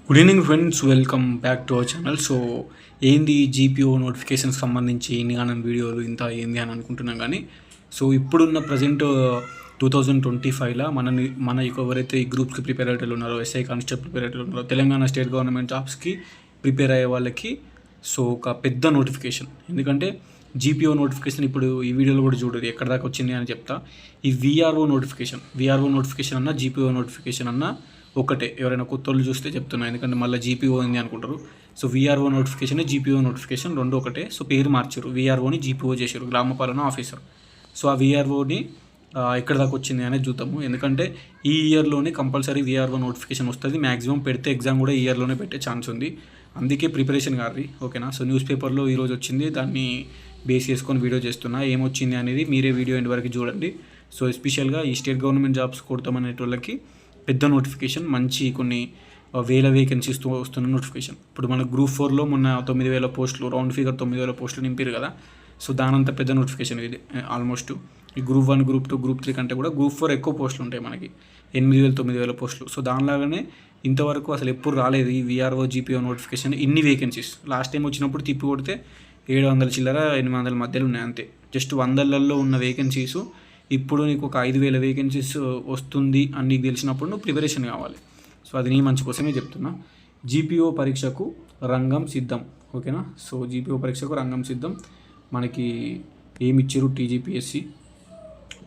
Good evening friends, welcome back to our channel. So ఏంది GPO నోటిఫికేషన్కి సంబంధించి ఇన్ని గానం వీడియోలు ఇంత ఏంది అని అనుకుంటున్నాం. కానీ సో ఇప్పుడున్న ప్రజెంట్ 2025లో మన ఎవరైతే ఈ గ్రూప్స్కి ప్రిపేర్ అయ్యేటోళ్ళు ఉన్నారో, ఎస్ఐ కానిస్టేబుల్ ప్రిపేర్ అయ్యేటోళ్ళు ఉన్నారో, తెలంగాణ స్టేట్ గవర్నమెంట్ జాబ్స్కి ప్రిపేర్ అయ్యే వాళ్ళకి సో ఒక పెద్ద నోటిఫికేషన్. ఎందుకంటే జీపీఓ నోటిఫికేషన్ ఇప్పుడు ఈ వీడియోలో కూడా చూడదు ఎక్కడ దాకా వచ్చింది అని చెప్తా. ఈ విఆర్ఓ నోటిఫికేషన్ అన్న జీపీఓ నోటిఫికేషన్ అన్న ఒకటే. ఎవరైనా కొత్త వాళ్ళు చూస్తే చెప్తున్నా, ఎందుకంటే మళ్ళీ జీపీఓ ఉంది అనుకుంటారు. So VRO notification, GPO notification రెండు ఒకటే. సో పేరు మార్చారు, విఆర్ఓని జీపీఓ చేశారు, గ్రామపాలన ఆఫీసర్. సో ఆ విఆర్ఓని ఎక్కడ దాకా వచ్చింది అనేది చూద్దాము. ఎందుకంటే ఈ ఇయర్లోనే కంపల్సరీ విఆర్ఓ నోటిఫికేషన్ వస్తుంది. మ్యాక్సిమం పెడితే ఎగ్జామ్ కూడా ఈ ఇయర్లోనే పెట్టే ఛాన్స్ ఉంది. అందుకే ప్రిపరేషన్ కాదు, ఓకేనా. సో న్యూస్ పేపర్లో ఈరోజు వచ్చింది, దాన్ని బేస్ చేసుకొని వీడియో చేస్తున్నా. ఏమొచ్చింది అనేది మీరే వీడియో ఎండ్ వరకు చూడండి. సో ఎస్పెషల్గా ఈ స్టేట్ గవర్నమెంట్ జాబ్స్ కొడతామనే వాళ్ళకి పెద్ద నోటిఫికేషన్, మంచి కొన్ని వేల వేకెన్సీస్తో వస్తున్న నోటిఫికేషన్. ఇప్పుడు మన గ్రూప్ 4లో మొన్న 9,000 పోస్టులు, రౌండ్ ఫిగర్ 9,000 పోస్టులు నింపారు కదా. సో దానంత పెద్ద నోటిఫికేషన్ ఇది. ఆల్మోస్ట్ ఈ గ్రూప్ 1, గ్రూప్ 2, గ్రూప్ 3 కంటే కూడా గ్రూప్ 4 ఎక్కువ పోస్టులు ఉంటాయి మనకి, 8,000, 9,000 పోస్టులు. సో దానిలాగానే ఇంతవరకు అసలు ఎప్పుడు రాలేదు ఈ విఆర్ఓ జీపీఓ నోటిఫికేషన్. ఇన్ని వేకెన్సీస్ లాస్ట్ టైం వచ్చినప్పుడు తిప్పి కొడితే 700 చిల్లర 800 మధ్యలో ఉన్నాయి అంతే. జస్ట్ 100లలో ఉన్న వేకెన్సీస్ ఇప్పుడు నీకు ఒక 5,000 వేకెన్సీస్ వస్తుంది అని నీకు తెలిసినప్పుడు నువ్వు ప్రిపరేషన్ కావాలి. సో అది నీ మంచి కోసమే చెప్తున్నా. జీపీఓ పరీక్షకు రంగం సిద్ధం, ఓకేనా. సో జీపీఓ పరీక్షకు రంగం సిద్ధం. మనకి ఏమిచ్చారు, టీజీపీఎస్సి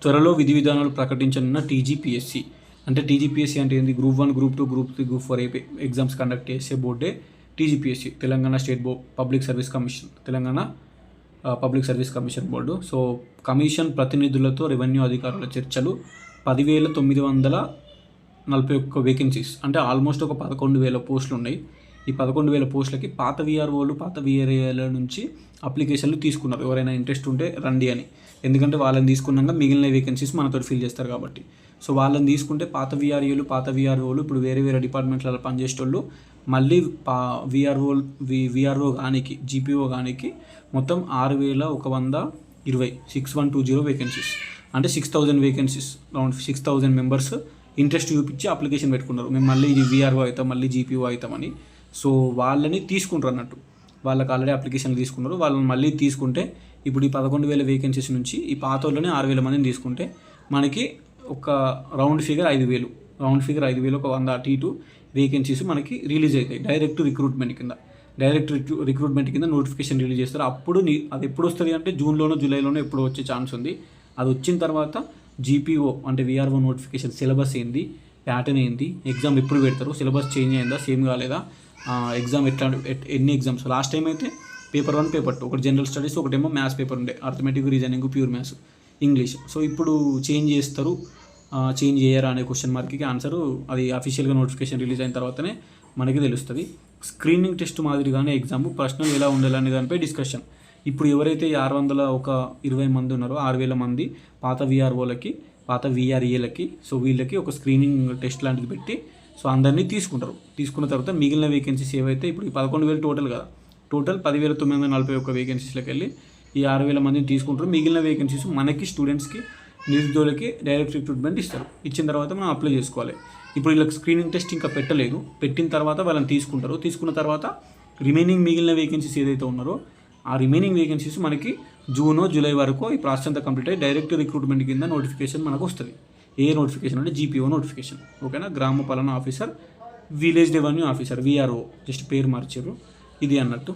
త్వరలో విధి విధానాలు ప్రకటించనున్న టీజీపీఎస్సి. అంటే టీజీపీఎస్సి అంటే ఏంది? Group 1, group 2, group 3, group 4 exams conduct చేసే బోర్డే TGPSC, Telangana state public service commission, Telangana public service commission board. So commission ప్రతినిధులతో రెవెన్యూ అధికారుల చర్చలు. 10,941 వేకెన్సీస్, అంటే ఆల్మోస్ట్ ఒక 11,000 పోస్టులు ఉన్నాయి. ఈ 11,000 పోస్టులకి పాత విఆర్ఓలు, పాత విఆర్ఏల నుంచి అప్లికేషన్లు తీసుకున్నారు. ఎవరైనా ఇంట్రెస్ట్ ఉంటే రండి అని. ఎందుకంటే వాళ్ళని తీసుకున్నాక మిగిలిన వేకెన్సీస్ మనతో ఫిల్ చేస్తారు కాబట్టి. సో వాళ్ళని తీసుకుంటే పాత విఆర్ఏలు, పాత విఆర్ఓలు ఇప్పుడు వేరే వేరే డిపార్ట్మెంట్లలో పనిచేసేటోళ్ళు మళ్ళీ విఆర్ఓ కానికి, జీపీఓ కానికి మొత్తం 6,120 6120 వేకెన్సీస్, అంటే 6,000 వేకెన్సీస్, అరౌండ్ 6,000 మెంబర్స్ ఇంట్రెస్ట్ చూపించి అప్లికేషన్ పెట్టుకున్నారు. మేము మళ్ళీ ఇది విఆర్ఓ అవుతాం, మళ్ళీ జీపీఓ అవుతామని. సో వాళ్ళని తీసుకుంటారు అన్నట్టు. వాళ్ళకి ఆల్రెడీ అప్లికేషన్లు తీసుకున్నారు. వాళ్ళని మళ్ళీ తీసుకుంటే ఇప్పుడు ఈ 11,000 వేకెన్సీస్ నుంచి ఈ పాత వాళ్ళని 6,000 మందిని తీసుకుంటే మనకి ఒక రౌండ్ ఫిగర్ 5,000, ఒక 100 అటు ఇటు వేకెన్సీస్ మనకి రిలీజ్ అవుతాయి. డైరెక్ట్ రిక్రూట్మెంట్ కింద నోటిఫికేషన్ రిలీజ్ చేస్తారు. అప్పుడు అది ఎప్పుడు వస్తుంది అంటే జూన్లోనో జూలైలోనో ఎప్పుడు వచ్చే ఛాన్స్ ఉంది. అది వచ్చిన తర్వాత జీపీఓ అంటే విఆర్ఓ నోటిఫికేషన్ సిలబస్ ఏంది, ప్యాటర్న్ ఏంది, ఎగ్జామ్ ఎప్పుడు పెడతారు, సిలబస్ చేంజ్ అయిందా, సేమ్ కాలేదా, ఎగ్జామ్ ఎన్ని ఎగ్జామ్స్. లాస్ట్ టైం అయితే పేపర్ 1, పేపర్ 2, ఒకటి జనరల్ స్టడీస్, ఒకటేమో మ్యాథ్స్ పేపర్ ఉండే, arithmetic, reasoning, pure maths, English. So ఇప్పుడు చేంజ్ చేయరా అనే క్వశ్చన్ మార్క్కి ఆన్సరు అది అఫీషియల్గా నోటిఫికేషన్ రిలీజ్ అయిన తర్వాతనే మనకి తెలుస్తుంది. స్క్రీనింగ్ టెస్ట్ మాదిరిగానే ఎగ్జామ్, ప్రశ్నలు ఎలా ఉండాలనే దానిపై డిస్కషన్. ఇప్పుడు ఎవరైతే 620 మంది ఉన్నారో, 6,000 మంది పాత విఆర్ఓలకి, పాత విఆర్ఏలకి, సో వీళ్ళకి ఒక స్క్రీనింగ్ టెస్ట్ లాంటిది పెట్టి సో అందరినీ తీసుకున్న తర్వాత మిగిలిన వేకెన్సీస్ ఏవైతే ఇప్పుడు ఈ 11,000 టోటల్ కదా, టోటల్ 10,941 వేకెన్సీస్లోకి వెళ్ళి ఈ 6,000 మందిని తీసుకుంటారు. మిగిలిన వేకెన్సీస్ మనకి స్టూడెంట్స్కి, నిరుద్యోగులకి డైరెక్ట్ రిక్రూట్మెంట్ ఇస్తారు. ఇచ్చిన తర్వాత మనం అప్లై చేసుకోవాలి. ఇప్పుడు వీళ్ళకి స్క్రీనింగ్ టెస్ట్ ఇంకా పెట్టలేదు. పెట్టిన తర్వాత వాళ్ళని తీసుకున్న తర్వాత రిమైనింగ్ మిగిలిన వేకెన్సీస్ ఏదైతే ఉన్నారో ఆ రిమైనింగ్ వేకెన్సీస్ మనకి జూన్, జూలై వరకు ఈ ప్రాసెస్ అంతా కంప్లీట్ అయ్యి డైరెక్ట్ రిక్రూట్మెంట్ కింద నోటిఫికేషన్ మనకు వస్తుంది. ఏ నోటిఫికేషన్ అంటే జీపీఓ నోటిఫికేషన్, ఓకేనా. గ్రామ పాలన officer, village revenue officer, VRO, just పేరు మార్చారు ఇది అన్నట్టు.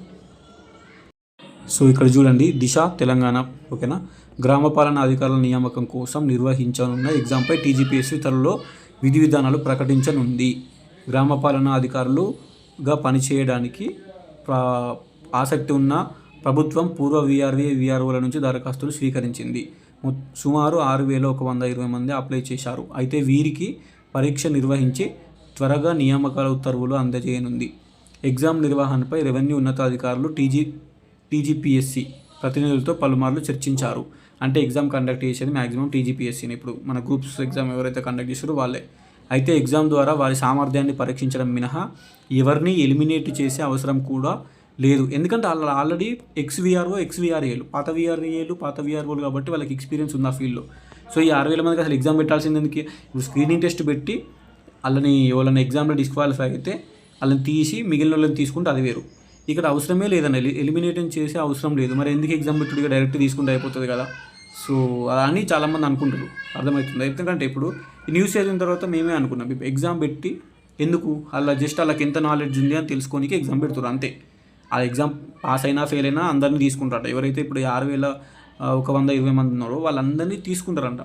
సో ఇక్కడ చూడండి, దిశ తెలంగాణ, ఓకేనా. గ్రామ పాలన అధికారుల నియామకం కోసం నిర్వహించనున్న ఎగ్జామ్పై టీజీపీఎస్సీ త్వరలో విధి విధానాలు ప్రకటించనుంది. గ్రామ పాలన అధికారులుగా పనిచేయడానికి ఆసక్తి ఉన్న ప్రభుత్వం పూర్వ విఆర్ఓల నుంచి దరఖాస్తులు స్వీకరించింది. సుమారు 6,120 మంది అప్లై చేశారు. అయితే వీరికి పరీక్ష నిర్వహించి త్వరగా నియామకాల ఉత్తర్వులు అందజేయనుంది. ఎగ్జామ్ నిర్వహణపై రెవెన్యూ ఉన్నతాధికారులు టీజీపీఎస్సీ ప్రతినిధులతో పలుమార్లు చర్చించారు. అంటే ఎగ్జామ్ కండక్ట్ చేసేది మ్యాక్సిమం టీజీపీఎస్సీని. ఇప్పుడు మన గ్రూప్స్ ఎగ్జామ్ ఎవరైతే కండక్ట్ చేస్తారో వాళ్ళే. అయితే ఎగ్జామ్ ద్వారా వారి సామర్థ్యాన్ని పరీక్షించడం మినహా ఎవరిని ఎలిమినేట్ చేసే అవసరం కూడా లేదు. ఎందుకంటే ఆల్రెడీ ఎక్స్విఆర్ఏలు, పాత విఆర్ఓలు కాబట్టి వాళ్ళకి ఎక్స్పీరియన్స్ ఉంది ఆ ఫీల్డ్లో. సో ఈ 6,000 మందికి అసలు ఎగ్జామ్ పెట్టాల్సింది ఎందుకు? ఇప్పుడు స్క్రీనింగ్ టెస్ట్ పెట్టి వాళ్ళని ఎవరైనా ఎగ్జామ్లో డిస్క్వాలిఫై అయితే వాళ్ళని తీసి మిగిలిన వాళ్ళని తీసుకుంటే అది వేరు. ఇక్కడ అవసరమే లేదండి, ఎలిమినేషన్ చేసే అవసరం లేదు. మరి ఎందుకు ఎగ్జామ్ పెట్టుడిగా డైరెక్ట్ తీసుకుంటే అయిపోతుంది కదా. సో అని చాలామంది అనుకుంటారు, అర్థమవుతుంది. ఎందుకంటే ఇప్పుడు ఈ న్యూస్ చేసిన తర్వాత మేమే అనుకున్నాం, ఇప్పుడు ఎగ్జామ్ పెట్టి ఎందుకు, అలా జస్ట్ వాళ్ళకి ఎంత నాలెడ్జ్ ఉంది అని తెలుసుకోనికి ఎగ్జామ్ పెడుతున్నారు అంతే. ఆ ఎగ్జామ్ పాస్ అయినా ఫెయిల్ అయినా అందరినీ తీసుకుంటారట. ఎవరైతే ఇప్పుడు 6,120 మంది ఉన్నారో వాళ్ళందరినీ తీసుకుంటారంట.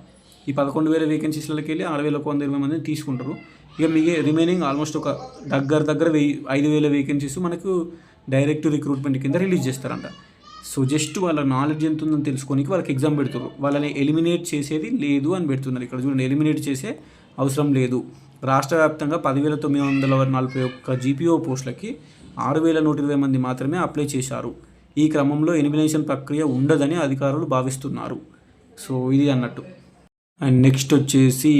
ఈ 11,000 వేకెన్సీస్లోకి వెళ్ళి 6,120 మందిని తీసుకుంటారు. ఇక రిమైనింగ్ ఆల్మోస్ట్ ఒక దగ్గర 5,000 వేకెన్సీస్ మనకు డైరెక్ట్ రిక్రూట్మెంట్ కింద రిలీజ్ చేస్తారంట. సో జస్ట్ వాళ్ళ నాలెడ్జ్ ఎంత ఉందని తెలుసుకోనికి వాళ్ళకి ఎగ్జామ్ పెడుతున్నారు. వాళ్ళని ఎలిమినేట్ చేసేది లేదు అని పెడుతున్నారు. ఇక్కడ చూడండి, ఎలిమినేట్ చేసే అవసరం లేదు. రాష్ట్ర వ్యాప్తంగా 10,941 జీపీఓ పోస్టులకి 6,120 మంది మాత్రమే అప్లై చేశారు. ఈ క్రమంలో ఎలిమినేషన్ ప్రక్రియ ఉండదని అధికారులు భావిస్తున్నారు. సో ఇది అన్నట్టు. అండ్ నెక్స్ట్ వచ్చేసి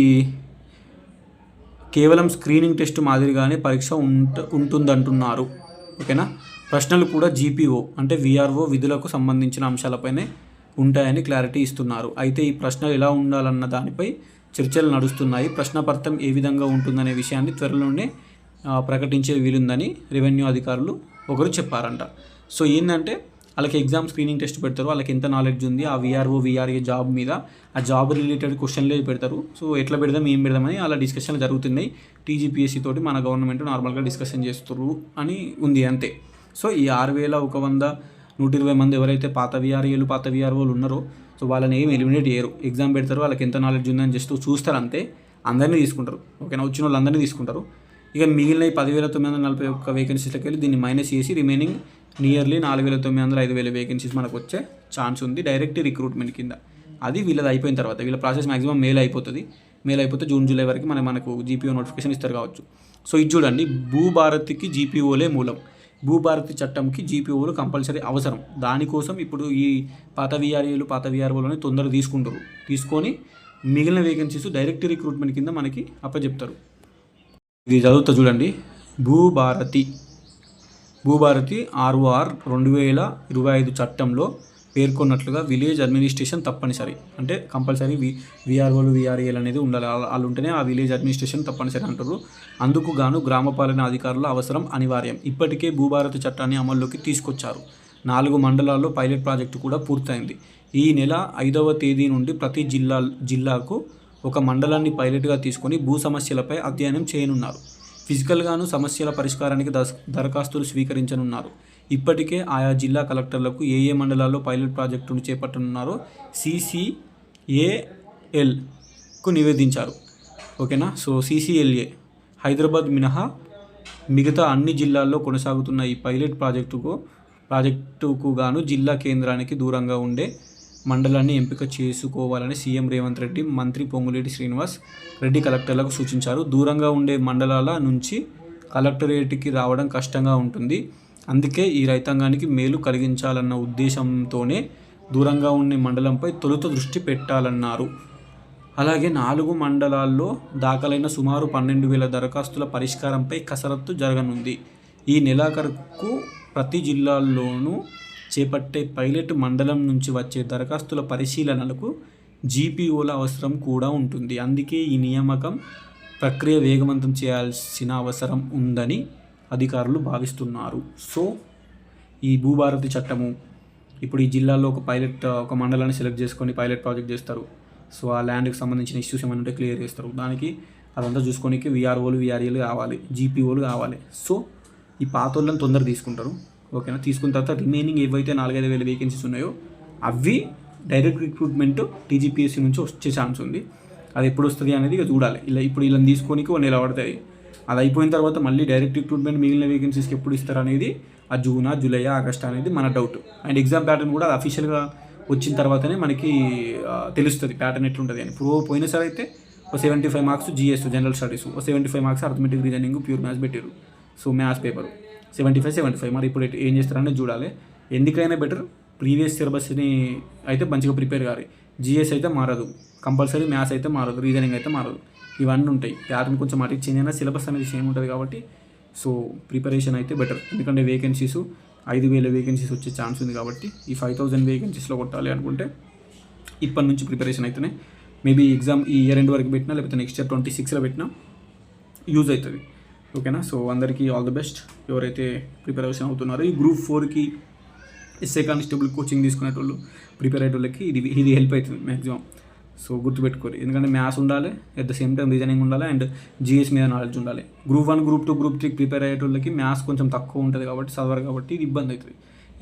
కేవలం స్క్రీనింగ్ టెస్ట్ మాదిరిగానే పరీక్ష ఉంటుందంటున్నారు. ఓకేనా. ప్రశ్నలు కూడా జీపీఓ అంటే వీఆర్ఓ విధులకు సంబంధించిన అంశాలపైనే ఉంటాయని క్లారిటీ ఇస్తున్నారు. అయితే ఈ ప్రశ్నలు ఎలా ఉండాలన్న దానిపై చర్చలు నడుస్తున్నాయి. ప్రశ్నపత్రం ఏ విధంగా ఉంటుందనే విషయాన్ని త్వరలోనే ప్రకటించే వీలుందని రెవెన్యూ అధికారులు ఒకరు చెప్పారంట. సో ఏంటంటే వాళ్ళకి ఎగ్జామ్ స్క్రీనింగ్ టెస్ట్ పెడతారు, వాళ్ళకి ఎంత నాలెడ్జ్ ఉంది ఆ వీఆర్ఓ వీఆర్ఏ జాబ్ మీద, ఆ జాబ్ రిలేటెడ్ క్వశ్చన్లే పెడతారు. సో ఎట్లా పెడదాం ఏం పెడదామని అలా డిస్కషన్లు జరుగుతున్నాయి. టీజీపీఎస్సీ తోటి మన గవర్నమెంట్ నార్మల్గా డిస్కషన్ చేస్తారు అని ఉంది అంతే. సో ఈ 6,120 మంది ఎవరైతే పాత వీఆర్ఏలు పాత వీఆర్ఓలు ఉన్నారో సో వాళ్ళని ఏమి ఎలిమినేట్ చేయరు. ఎగ్జామ్ పెడతారు, వాళ్ళకి ఎంత నాలెడ్జ్ ఉందని జస్ట్ చూస్తారు అంతే. అందరినీ తీసుకుంటారు. ఓకేనా, వచ్చిన వాళ్ళు అందరినీ తీసుకుంటారు. ఇక మిగిలిన 10,941 వేకెన్సీస్లోకి వెళ్ళి దీన్ని మైనస్ చేసి రిమైనింగ్ నియర్లీ 4,900 5,000 వేకెన్సీస్ మనకు వచ్చే ఛాన్స్ ఉంది డైరెక్ట్ రిక్రూట్మెంట్ కింద. అది వీళ్ళది అయిపోయిన తర్వాత, వీళ్ళ ప్రాసెస్ మాక్సిమం మేల్ అయిపోతే జూన్ జూలై వరకు మనకు జీపీఓ నోటిఫికేషన్ ఇస్తారు కావచ్చు. సో ఇది చూడండి, భూభారతికి జీపీఓలే మూలం. భూభారతి చట్టంకి జీపీఓలు కంపల్సరీ అవసరం. దానికోసం ఇప్పుడు ఈ పాత వీఆర్ఏలు పాత వీఆర్ఓలని తొందరగా తీసుకొని మిగిలిన వేకెన్సీస్ డైరెక్ట్ రిక్రూట్మెంట్ కింద మనకి అప్పచెప్తారు. ఇది చదువుతా చూడండి. భూభారతి ROR 2025 చట్టంలో పేర్కొన్నట్లుగా విలేజ్ అడ్మినిస్ట్రేషన్ తప్పనిసరి. అంటే కంపల్సరీ వీఆర్ఓలు వీఆర్ఏలు అనేది ఉండాలి. వాళ్ళు ఉంటేనే ఆ విలేజ్ అడ్మినిస్ట్రేషన్ తప్పనిసరి అంటారు. అందుకు గాను గ్రామపాలన అధికారుల అవసరం అనివార్యం. ఇప్పటికే భూభారతి చట్టాన్ని అమల్లోకి తీసుకొచ్చారు. 4 మండలాల్లో పైలట్ ప్రాజెక్టు కూడా పూర్తయింది. ఈ నెల 5వ తేదీ నుండి ప్రతి జిల్లాకు ఒక మండలాన్ని పైలట్గా తీసుకొని భూ సమస్యలపై అధ్యయనం చేయనున్నారు. ఫిజికల్గాను సమస్యల పరిష్కారానికి దరఖాస్తులు స్వీకరించనున్నారు. ఇప్పటికే ఆయా జిల్లా కలెక్టర్లకు ఏ మండలాల్లో పైలట్ ప్రాజెక్టును చేపట్టనున్నారో CCALకు నివేదించారు. ఓకేనా. సో CCLA హైదరాబాద్ మినహా మిగతా అన్ని జిల్లాల్లో కొనసాగుతున్న ఈ పైలట్ ప్రాజెక్టుకు గాను జిల్లా కేంద్రానికి దూరంగా ఉండే మండలాన్ని ఎంపిక చేసుకోవాలని సీఎం రేవంత్ రెడ్డి, మంత్రి పొంగులేటి శ్రీనివాస్ రెడ్డి కలెక్టర్లకు సూచించారు. దూరంగా ఉండే మండలాల నుంచి కలెక్టరేట్కి రావడం కష్టంగా ఉంటుంది. అందుకే ఈ రైతాంగానికి మేలు కలిగించాలన్న ఉద్దేశంతోనే దూరంగా ఉండే మండలంపై తొలుత దృష్టి పెట్టాలన్నారు. అలాగే 4 మండలాల్లో దాఖలైన సుమారు 12,000 దరఖాస్తుల పరిష్కారంపై కసరత్తు జరగనుంది. ఈ నెలాఖరుకు ప్రతి జిల్లాల్లోనూ చేపట్టే పైలట్ మండలం నుంచి వచ్చే దరఖాస్తుల పరిశీలనలకు జీపీఓల అవసరం కూడా ఉంటుంది. అందుకే ఈ నియామకం ప్రక్రియ వేగవంతం చేయాల్సిన అవసరం ఉందని అధికారులు భావిస్తున్నారు. సో ఈ భూభారతి చట్టము ఇప్పుడు ఈ జిల్లాలో ఒక మండలాన్ని సెలెక్ట్ చేసుకొని పైలట్ ప్రాజెక్ట్ చేస్తారు. సో ఆ ల్యాండ్కి సంబంధించిన ఇష్యూస్ ఏమైనా ఉంటే క్లియర్ చేస్తారు. దానికి అదంతా చూసుకోనికి వీఆర్ఓలు వీఆర్ఏలు కావాలి, జీపీఓలు కావాలి. సో ఈ పాత వాళ్ళని తొందరగా తీసుకుంటారు. ఓకేనా. తీసుకున్న తర్వాత రిమైనింగ్ ఏవైతే 4,000-5,000 వేకెన్సీస్ ఉన్నాయో అవి డైరెక్ట్ రిక్రూట్మెంట్ టీజీపీఎస్సీ నుంచి వచ్చే ఛాన్స్ ఉంది. అది ఎప్పుడు వస్తుంది అనేది ఇక చూడాలి. ఇప్పుడు వీళ్ళని తీసుకోనికి 1 నెల పడుతుంది. అది అయిపోయిన తర్వాత మళ్ళీ డైరెక్ట్ రిక్రూట్మెంట్ మిగిలిన వేకెన్సీస్కి ఎప్పుడు ఇస్తారు అనేది ఆ జూనా జూలై ఆగస్ట్ అనేది మన డౌట్. అండ్ ఎగ్జామ్ ప్యాటర్న్ కూడా అది అఫీషియల్గా వచ్చిన తర్వాతనే మనకి తెలుస్తుంది ప్యాటర్న్ ఎట్లుంటుంది అని. పోయినసారి అయితే 75 marks GS general studies, 75 marks arithmetic reasoning pure maths పెట్టారు. So maths paper 75. మరి ఇప్పుడు ఏం చేస్తారనేది చూడాలి. ఎందుకైనా బెటర్ ప్రీవియస్ సిలబస్ని అయితే మంచిగా ప్రిపేర్ కావాలి. GS అయితే మారదు, కంపల్సరీ మ్యాథ్స్ అయితే మారదు, రీజనింగ్ అయితే మారదు. ఇవన్నీ ఉంటాయి. ప్యాటర్న్ కొంచెం అటు చేంజ్ అయినా సిలబస్ అనేది సేమ్ ఉంటుంది కాబట్టి సో ప్రిపరేషన్ అయితే బెటర్. ఎందుకంటే వేకెన్సీస్ 5,000 వేకెన్సీస్ వచ్చే ఛాన్స్ ఉంది కాబట్టి ఈ 5,000 వేకెన్సీస్లో కొట్టాలి అనుకుంటే ఇప్పటి నుంచి ప్రిపరేషన్ అయితేనే మేబీ ఎగ్జామ్ ఈ ఇయర్ ఎండ్ వరకు పెట్టినా లేకపోతే నెక్స్ట్ ఇయర్ 26లో పెట్టినా యూజ్ అవుతుంది. ఓకేనా. సో అందరికీ ఆల్ ది బెస్ట్ ఎవరైతే ప్రిపరేషన్ అవుతున్నారో. ఈ గ్రూప్ 4కి ఎస్ఐ కానిస్టేబుల్ కోచింగ్ తీసుకునేటోళ్ళు ప్రిపేర్ అయ్యేటోళ్ళకి ఇది హెల్ప్ అవుతుంది మ్యాక్సిమం. సో గుర్తుపెట్టుకోరు, ఎందుకంటే మ్యాథ్స్ ఉండాలి, at the same time reasoning ఉండాలి, అండ్ జిఎస్ మీద నాలెడ్జ్ ఉండాలి. గ్రూప్ 1, గ్రూప్ 2, గ్రూప్ 3 ప్రిపేర్ అయ్యేటోళ్ళకి మ్యాథ్స్ కొంచెం తక్కువ ఉంటుంది కాబట్టి చదవరు, కాబట్టి ఇది ఇబ్బంది అవుతుంది.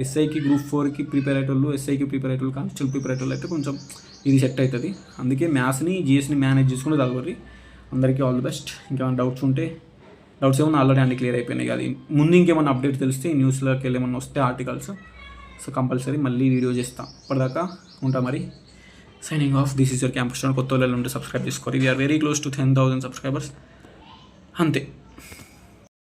ఎస్ఐకి గ్రూప్ 4కి ప్రిపేర్ అయ్యేటోళ్ళు, ఎస్ఐకి ప్రిపేర్ అయ్యేటోళ్ళు, కానిస్టేబుల్ ప్రిపేర్ అయ్యేటోళ్ళు అయితే కొంచెం ఇది సెట్ అవుతుంది. అందుకే మ్యాథ్స్ని జిఎస్ని మేనేజ్ చేసుకుంటే చదవరు. అందరికీ ఆల్ ది బెస్ట్. ఇంకేమైనా డౌట్స్ ఏమన్నా ఆల్రెడీ అన్ని క్లియర్ అయిపోయినాయి. అది ముందు ఇంకేమైనా అప్డేట్ తెలిస్తే న్యూస్లోకి వెళ్ళి ఏమన్నా వస్తే ఆర్టికల్స్, సో కంపల్సరీ మళ్ళీ వీడియో చేస్తాం. ఇప్పటిదాకా ఉంటా మరి. Signing off. This is your campus student. కొత్త వాళ్ళు ఉంటే సబ్స్క్రైబ్ చేసుకోవాలి. We are very close to 10,000 subscribers. అంతే.